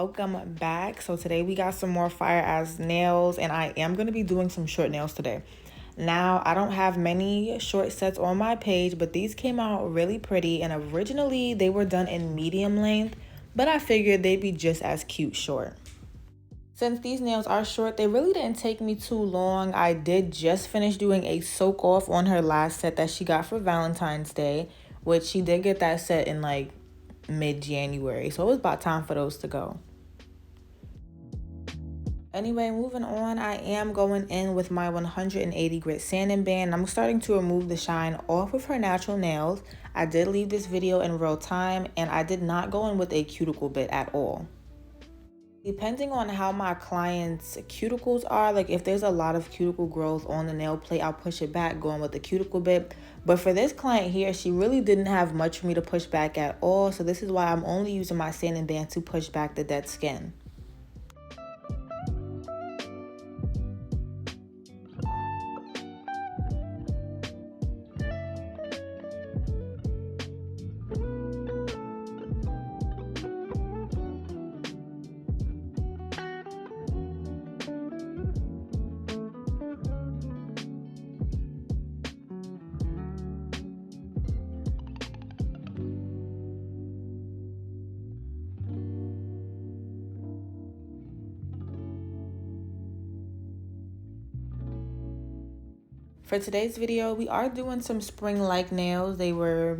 welcome back. So today we got some more fire ass nails, and I am going to be doing some short nails today. Now, I don't have many short sets on my page, but these came out really pretty, and originally they were done in medium length, but I figured they'd be just as cute short. Since these nails are short, they really didn't take me too long. I did just finish doing a soak off on her last set that she got for Valentine's Day, which she did get that set in like mid-January, so it was about time for those to go. Anyway, moving on, I am going in with my 180 grit sanding band. I'm starting to remove the shine off of her natural nails. I did leave this video in real time, and I did not go in with a cuticle bit at all. Depending on how my client's cuticles are, like if there's a lot of cuticle growth on the nail plate, I'll push it back going with the cuticle bit. But for this client here, she really didn't have much for me to push back at all. So this is why I'm only using my sanding band to push back the dead skin. For today's video, we are doing some spring-like nails. They were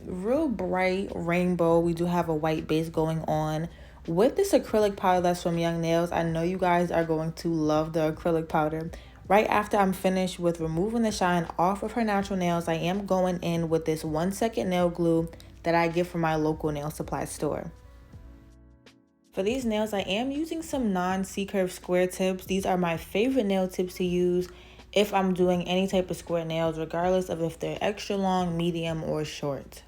real bright rainbow. We do have a white base going on. With this acrylic powder that's from Young Nails, I know you guys are going to love the acrylic powder. Right after I'm finished with removing the shine off of her natural nails, I am going in with this 1-second nail glue that I get from my local nail supply store. For these nails, I am using some non-C-curve square tips. These are my favorite nail tips to use if I'm doing any type of square nails, regardless of if they're extra long, medium, or short.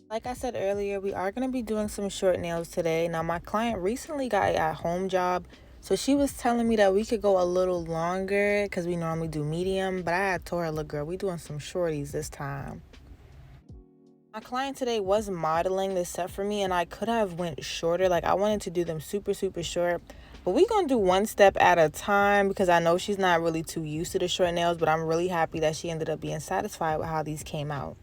Like I said earlier, we are going to be doing some short nails today. Now, my client recently got a at-home job, so she was telling me that we could go a little longer because we normally do medium, but I had told her, look girl, we doing some shorties this time. My client today was modeling this set for me, and I could have went shorter. Like, I wanted to do them super short, but we're going to do one step at a time because I know she's not really too used to the short nails, but I'm really happy that she ended up being satisfied with how these came out.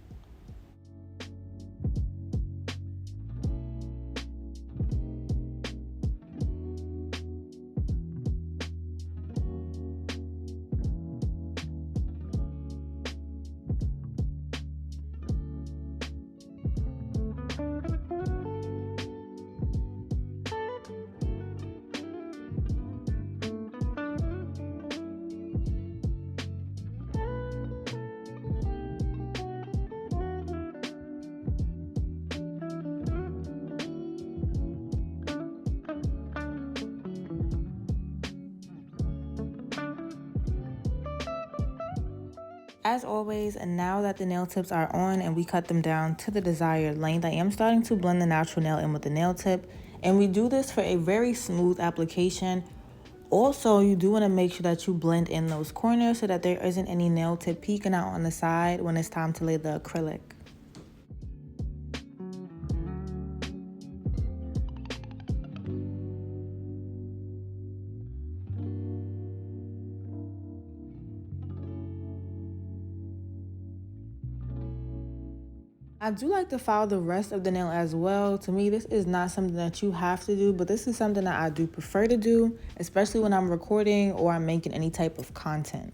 As always, now that the nail tips are on and we cut them down to the desired length, I am starting to blend the natural nail in with the nail tip. And we do this for a very smooth application. Also, you do want to make sure that you blend in those corners so that there isn't any nail tip peeking out on the side when it's time to lay the acrylic. I do like to file the rest of the nail as well. To me, this is not something that you have to do, but this is something that I do prefer to do, especially when I'm recording or I'm making any type of content.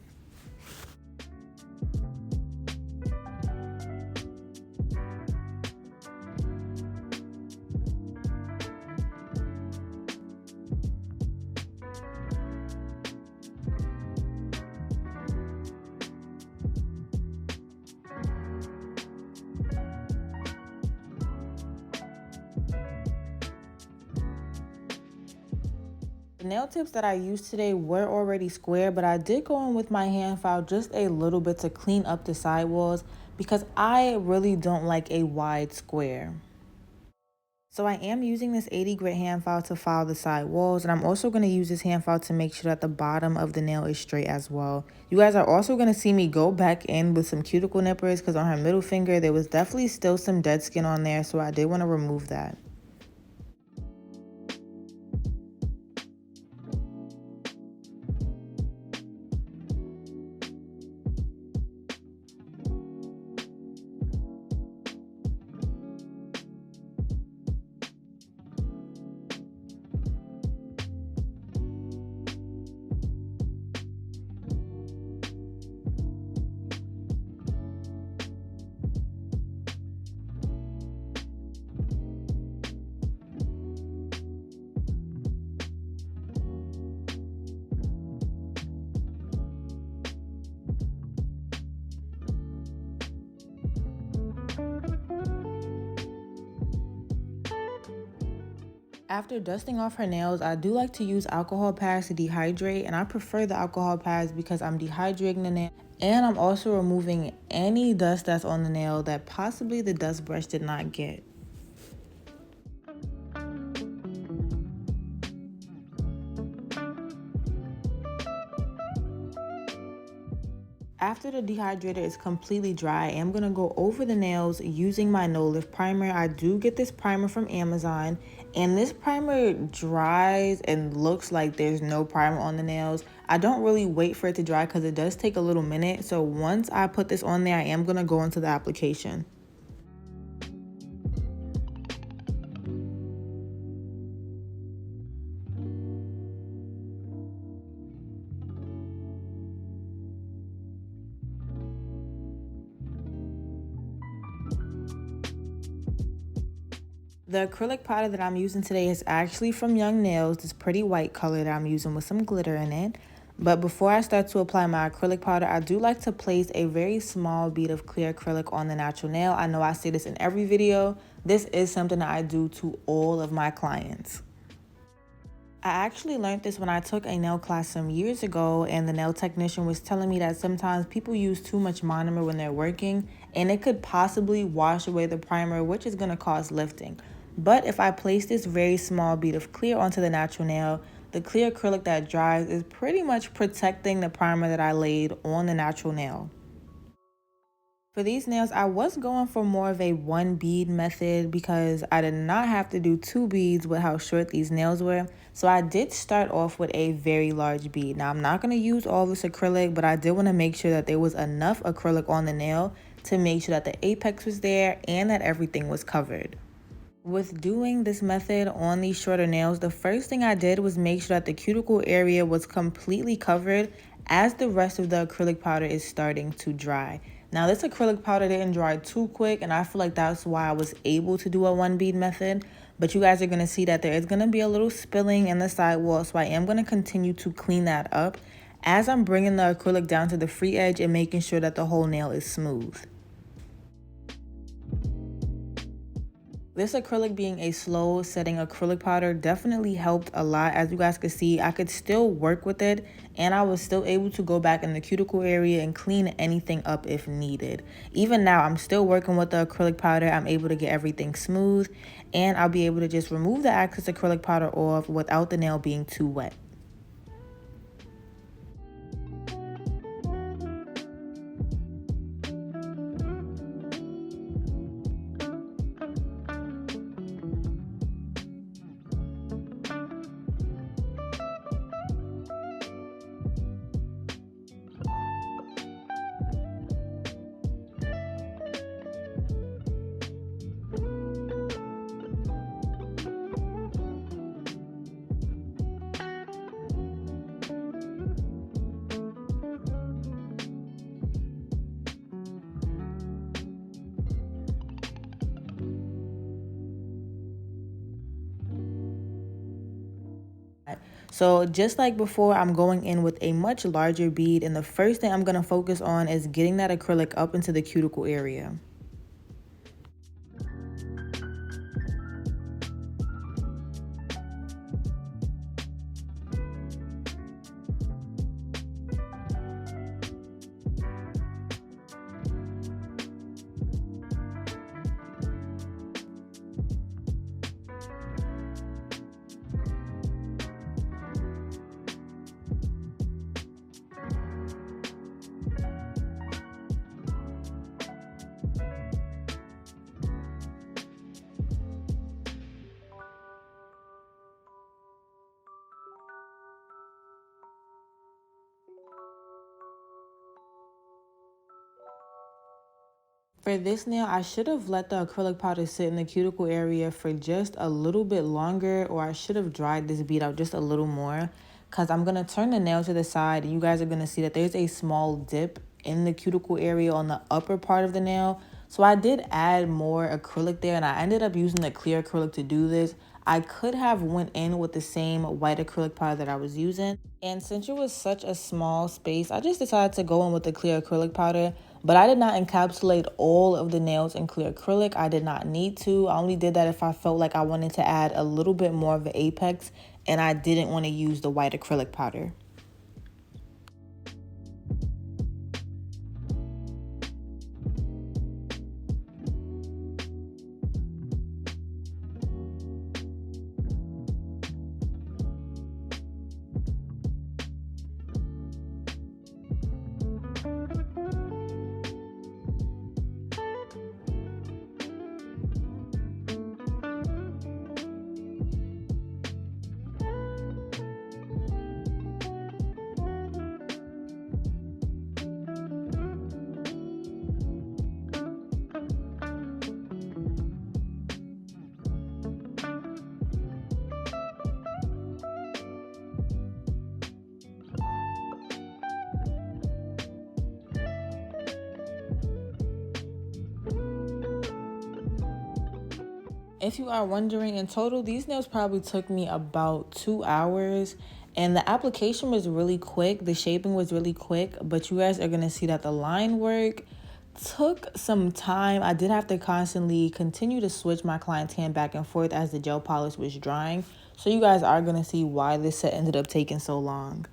The nail tips that I used today were already square, but I did go in with my hand file just a little bit to clean up the sidewalls because I really don't like a wide square. So I am using this 80 grit hand file to file the side walls, and I'm also going to use this hand file to make sure that the bottom of the nail is straight as well. You guys are also going to see me go back in with some cuticle nippers because on her middle finger there was definitely still some dead skin on there, so I did want to remove that. After dusting off her nails, I do like to use alcohol pads to dehydrate, and I prefer the alcohol pads because I'm dehydrating the nail and I'm also removing any dust that's on the nail that possibly the dust brush did not get. After the dehydrator is completely dry, I'm going to go over the nails using my no lift primer. I do get this primer from Amazon, and this primer dries and looks like there's no primer on the nails. I don't really wait for it to dry because it does take a little minute. So once I put this on there, I am going to go into the application. The acrylic powder that I'm using today is actually from Young Nails, this pretty white color that I'm using with some glitter in it. But before I start to apply my acrylic powder, I do like to place a very small bead of clear acrylic on the natural nail. I know I say this in every video. This is something that I do to all of my clients. I actually learned this when I took a nail class some years ago, and the nail technician was telling me that sometimes people use too much monomer when they're working, and it could possibly wash away the primer, which is going to cause lifting. But if I place this very small bead of clear onto the natural nail, the clear acrylic that dries is pretty much protecting the primer that I laid on the natural nail. For these nails, I was going for more of a one bead method because I did not have to do two beads with how short these nails were. So I did start off with a very large bead. Now I'm not going to use all this acrylic, but I did want to make sure that there was enough acrylic on the nail to make sure that the apex was there and that everything was covered. With doing this method on these shorter nails, the first thing I did was make sure that the cuticle area was completely covered as the rest of the acrylic powder is starting to dry. Now this acrylic powder didn't dry too quick, and I feel like that's why I was able to do a one bead method. But you guys are going to see that there is going to be a little spilling in the sidewall, so I am going to continue to clean that up as I'm bringing the acrylic down to the free edge and making sure that the whole nail is smooth. This acrylic being a slow setting acrylic powder definitely helped a lot. As you guys could see, I could still work with it and I was still able to go back in the cuticle area and clean anything up if needed. Even now, I'm still working with the acrylic powder. I'm able to get everything smooth and I'll be able to just remove the excess acrylic powder off without the nail being too wet. So just like before, I'm going in with a much larger bead, and the first thing I'm going to focus on is getting that acrylic up into the cuticle area. For this nail, I should have let the acrylic powder sit in the cuticle area for just a little bit longer, or I should have dried this bead out just a little more, because I'm going to turn the nail to the side and you guys are going to see that there's a small dip in the cuticle area on the upper part of the nail. So I did add more acrylic there, and I ended up using the clear acrylic to do this. I could have went in with the same white acrylic powder that I was using, and since it was such a small space, I just decided to go in with the clear acrylic powder. But I did not encapsulate all of the nails in clear acrylic. I did not need to. I only did that if I felt like I wanted to add a little bit more of the apex and I didn't want to use the white acrylic powder. If you are wondering, in total, these nails probably took me about 2 hours, and the application was really quick. The shaping was really quick, but you guys are going to see that the line work took some time. I did have to constantly continue to switch my client's hand back and forth as the gel polish was drying. So you guys are going to see why this set ended up taking so long.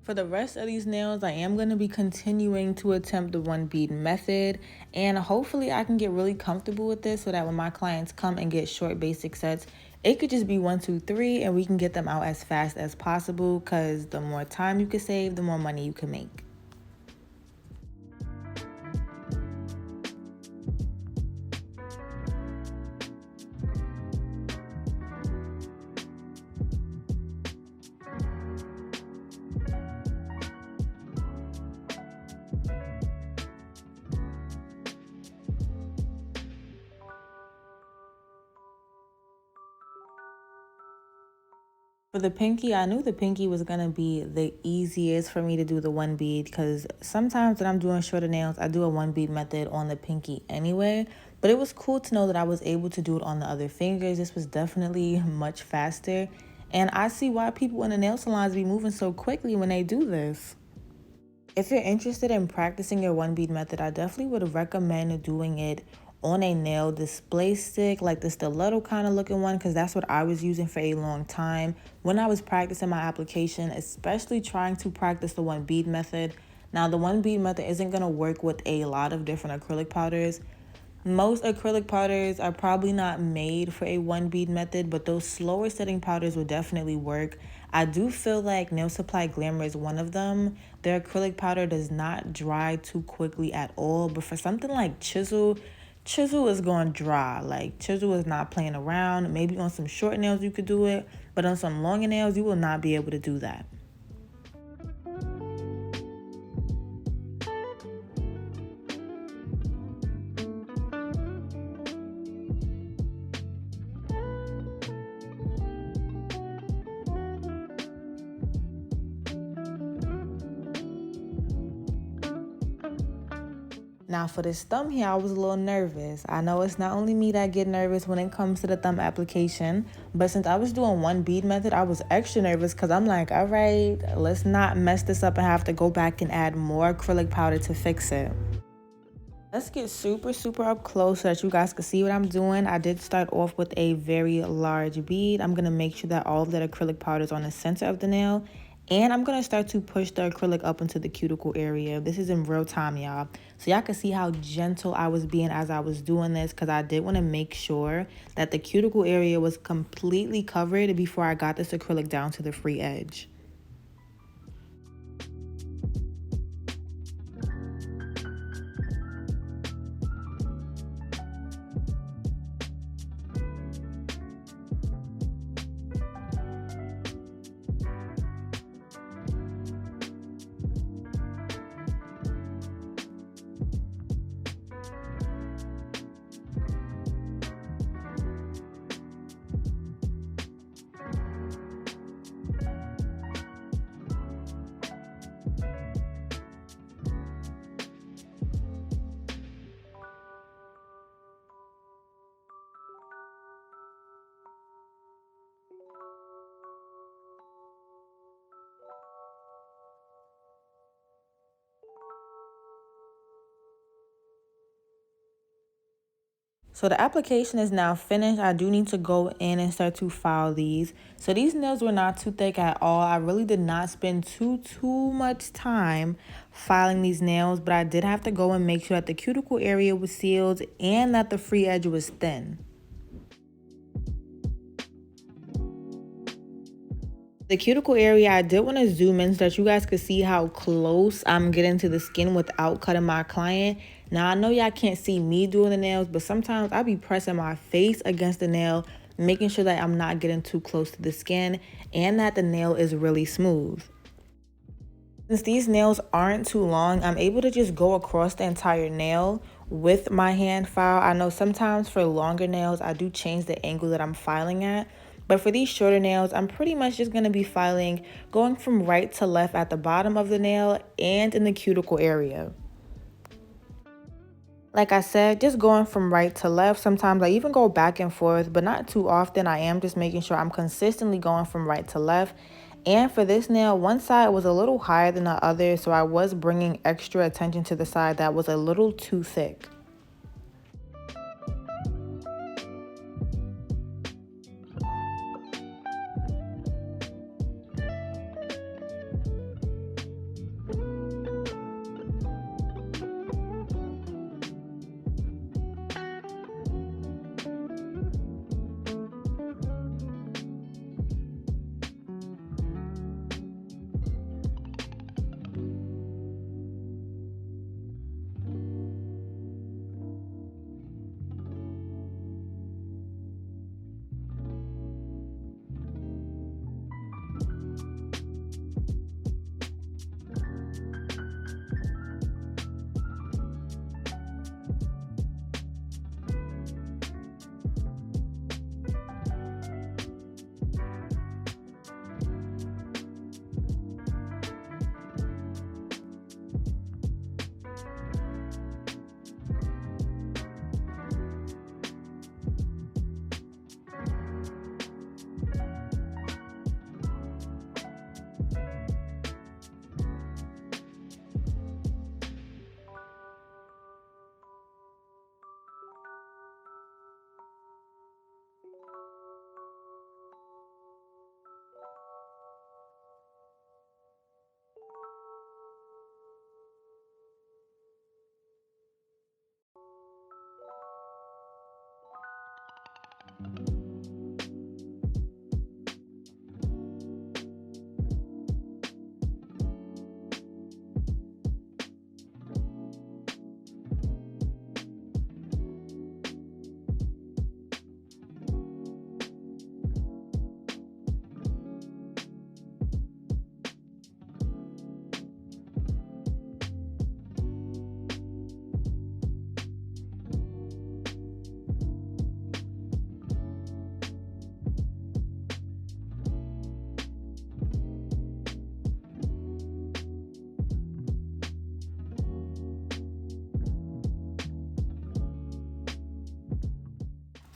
For the rest of these nails, I am going to be continuing to attempt the one bead method, and hopefully I can get really comfortable with this so that when my clients come and get short basic sets, it could just be 1, 2, 3 and we can get them out as fast as possible, because the more time you can save, the more money you can make. For the pinky, I knew the pinky was going to be the easiest for me to do the one bead, because sometimes when I'm doing shorter nails, I do a one bead method on the pinky anyway. But it was cool to know that I was able to do it on the other fingers. This was definitely much faster. And I see why people in the nail salons be moving so quickly when they do this. If you're interested in practicing your one bead method, I definitely would recommend doing it on a nail display stick, like the stiletto kind of looking one, because that's what I was using for a long time when I was practicing my application, especially trying to practice the one bead method. Now, the one bead method isn't going to work with a lot of different acrylic powders. Most acrylic powders are probably not made for a one bead method, but those slower setting powders will definitely work. I do feel like Nail Supply Glamour is one of them. Their acrylic powder does not dry too quickly at all, but for something like Chisel is going dry. Like, Chisel is not playing around. Maybe on some short nails you could do it, but on some longer nails you will not be able to do that. Now for this thumb here, I was a little nervous. I know it's not only me that get nervous when it comes to the thumb application, but since I was doing one bead method, I was extra nervous because I'm like, all right, let's not mess this up and have to go back and add more acrylic powder to fix it. Let's get super up close so that you guys can see what I'm doing. I did start off with a very large bead. I'm going to make sure that all of that acrylic powder is on the center of the nail. And I'm going to start to push the acrylic up into the cuticle area. This is in real time, y'all. So y'all can see how gentle I was being as I was doing this, because I did want to make sure that the cuticle area was completely covered before I got this acrylic down to the free edge. So the application is now finished. I do need to go in and start to file these. So these nails were not too thick at all. I really did not spend too much time filing these nails, but I did have to go and make sure that the cuticle area was sealed and that the free edge was thin. The cuticle area, I did want to zoom in so that you guys could see how close I'm getting to the skin without cutting my client. Now, I know y'all can't see me doing the nails, but sometimes I be pressing my face against the nail, making sure that I'm not getting too close to the skin and that the nail is really smooth. Since these nails aren't too long, I'm able to just go across the entire nail with my hand file. I know sometimes for longer nails, I do change the angle that I'm filing at. But for these shorter nails, I'm pretty much just going to be filing going from right to left at the bottom of the nail and in the cuticle area. Like I said, just going from right to left. Sometimes I even go back and forth, but not too often. I am just making sure I'm consistently going from right to left. And for this nail, one side was a little higher than the other, so I was bringing extra attention to the side that was a little too thick.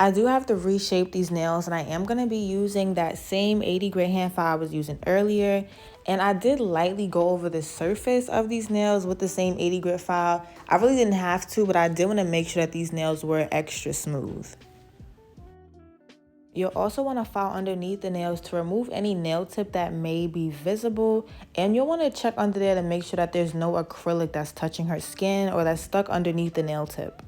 I do have to reshape these nails, and I am going to be using that same 80 grit hand file I was using earlier. And I did lightly go over the surface of these nails with the same 80 grit file. I really didn't have to, but I did want to make sure that these nails were extra smooth. You'll also want to file underneath the nails to remove any nail tip that may be visible. And you'll want to check under there to make sure that there's no acrylic that's touching her skin or that's stuck underneath the nail tip.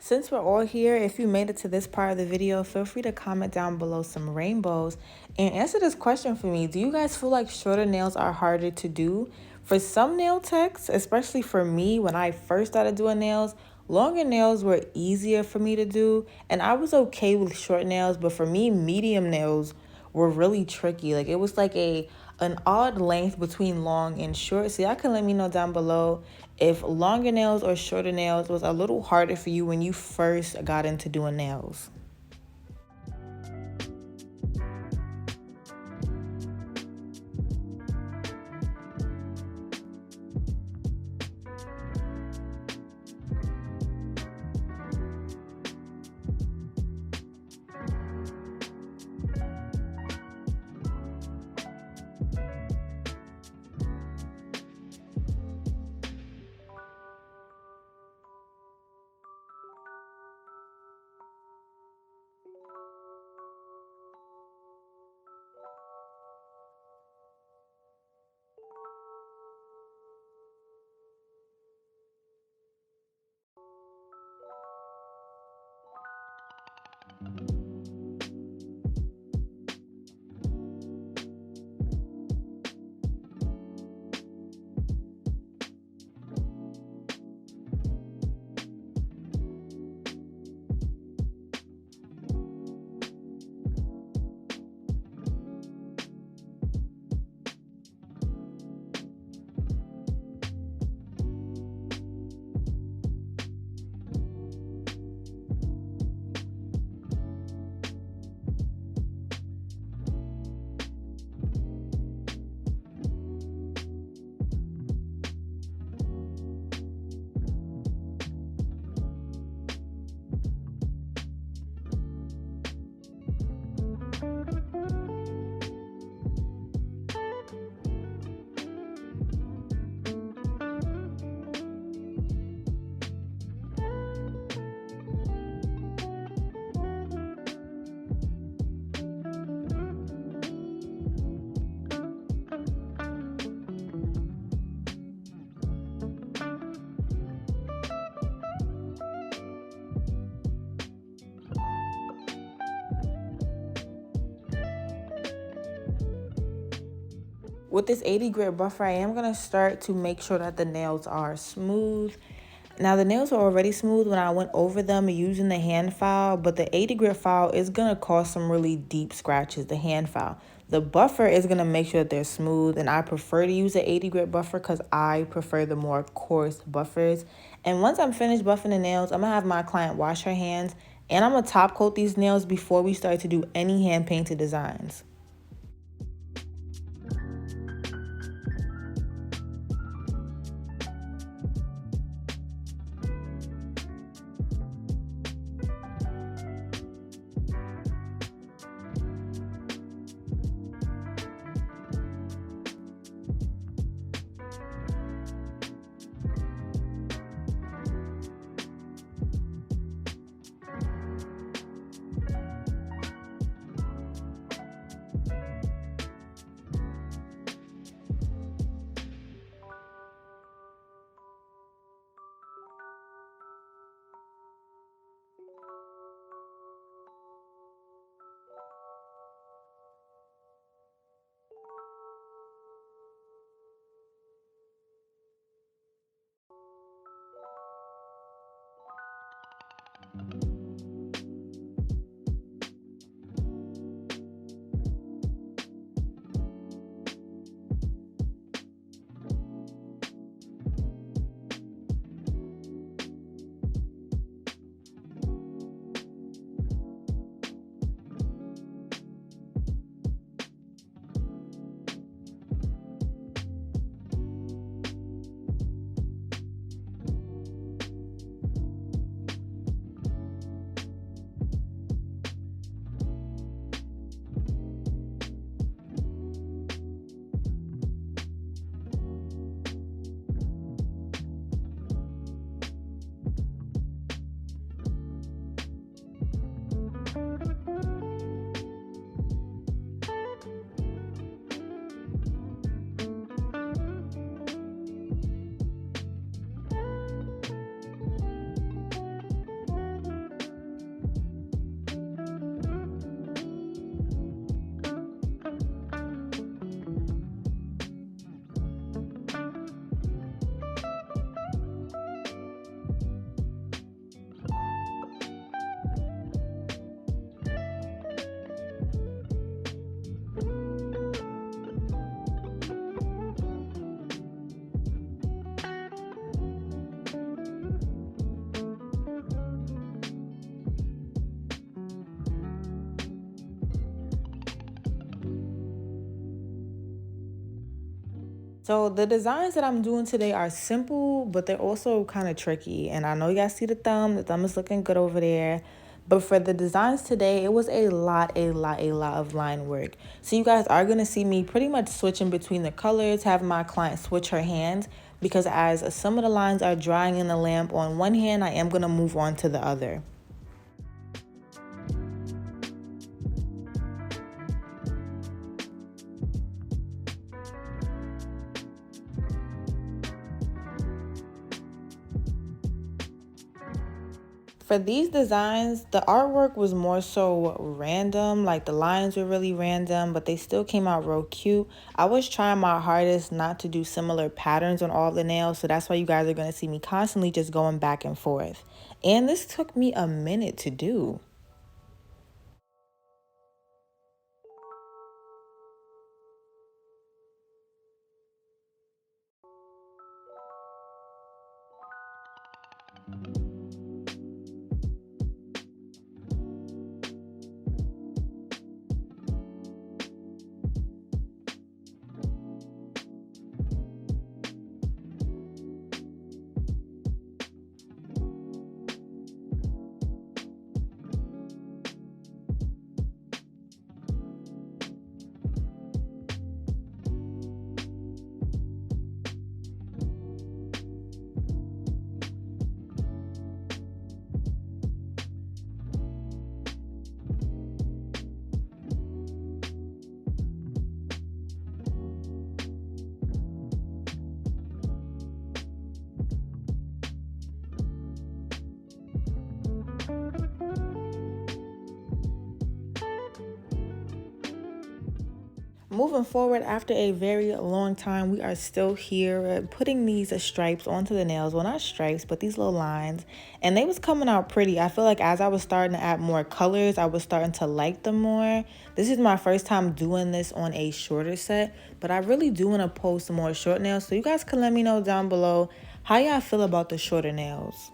Since we're all here, if you made it to this part of the video, feel free to comment down below some rainbows and answer this question for me. Do you guys feel like shorter nails are harder to do? For some nail techs, especially for me, when I first started doing nails, longer nails were easier for me to do, and I was okay with short nails, but for me, medium nails were really tricky. Like, it was like an odd length between long and short. So y'all can let me know down below if longer nails or shorter nails was a little harder for you when you first got into doing nails. With this 80 grit buffer, I am going to start to make sure that the nails are smooth. Now, the nails were already smooth when I went over them using the hand file, but the 80 grit file is going to cause some really deep scratches, the hand file. The buffer is going to make sure that they're smooth, and I prefer to use the 80 grit buffer because I prefer the more coarse buffers. And once I'm finished buffing the nails, I'm going to have my client wash her hands, and I'm going to top coat these nails before we start to do any hand painted designs. So the designs that I'm doing today are simple, but they're also kind of tricky. And I know you guys see the thumb. The thumb is looking good over there. But for the designs today, it was a lot of line work. So you guys are going to see me pretty much switching between the colors, having my client switch her hands, because as some of the lines are drying in the lamp on one hand, I am going to move on to the other. For these designs, the artwork was more so random, like the lines were really random, but they still came out real cute. I was trying my hardest not to do similar patterns on all the nails, so that's why you guys are going to see me constantly just going back and forth. And this took me a minute to do. Moving forward, after a very long time, we are still here putting these stripes onto the nails. Well, not stripes, but these little lines. And they was coming out pretty. I feel like as I was starting to add more colors, I was starting to like them more. This is my first time doing this on a shorter set, but I really do want to post more short nails. So you guys can let me know down below how y'all feel about the shorter nails.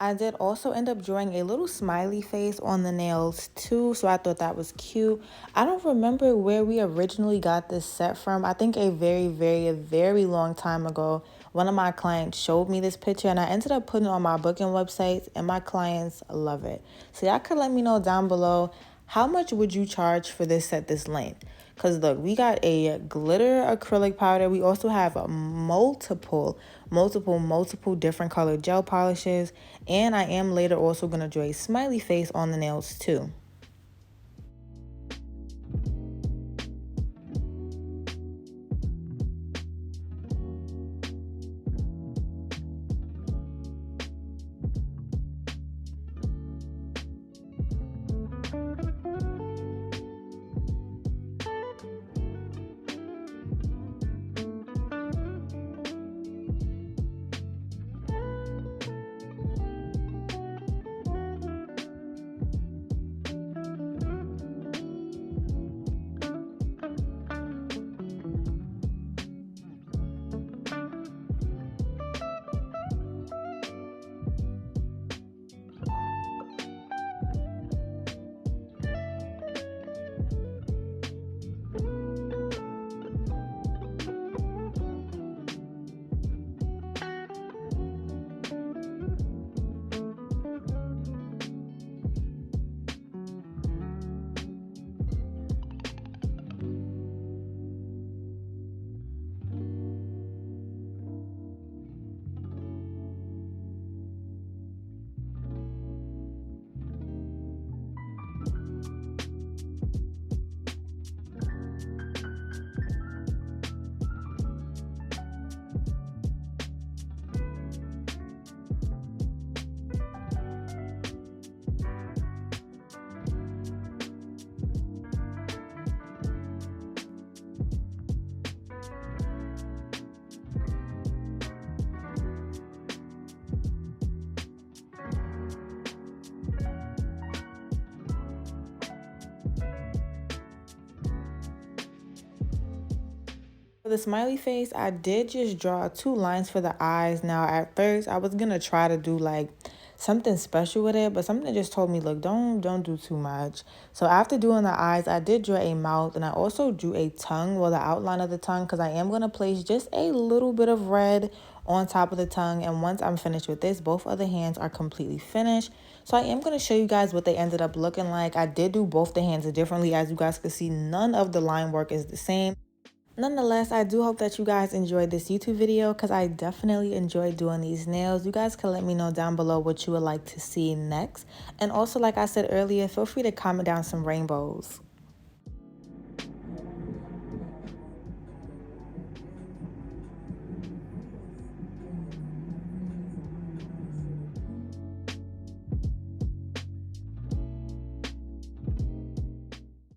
I did also end up drawing a little smiley face on the nails too, so I thought that was cute. I don't remember where we originally got this set from. I think a very long time ago, one of my clients showed me this picture and I ended up putting it on my booking websites and my clients love it. So y'all could let me know down below, how much would you charge for this set this length? Because look, we got a glitter acrylic powder. We also have multiple different colored gel polishes. And I am later also going to draw a smiley face on the nails too. For the smiley face, I did just draw 2 lines for the eyes. Now, at first, I was gonna try to do like something special with it, but something just told me, look, don't do too much. So after doing the eyes, I did draw a mouth, and I also drew a tongue, well, the outline of the tongue, because I am gonna place just a little bit of red on top of the tongue. And once I'm finished with this, both other hands are completely finished. So I am going to show you guys what they ended up looking like. I did do both the hands differently. As you guys can see, none of the line work is the same. Nonetheless, I do hope that you guys enjoyed this YouTube video, because I definitely enjoyed doing these nails. You guys can let me know down below what you would like to see next. And also, like I said earlier, feel free to comment down some rainbows.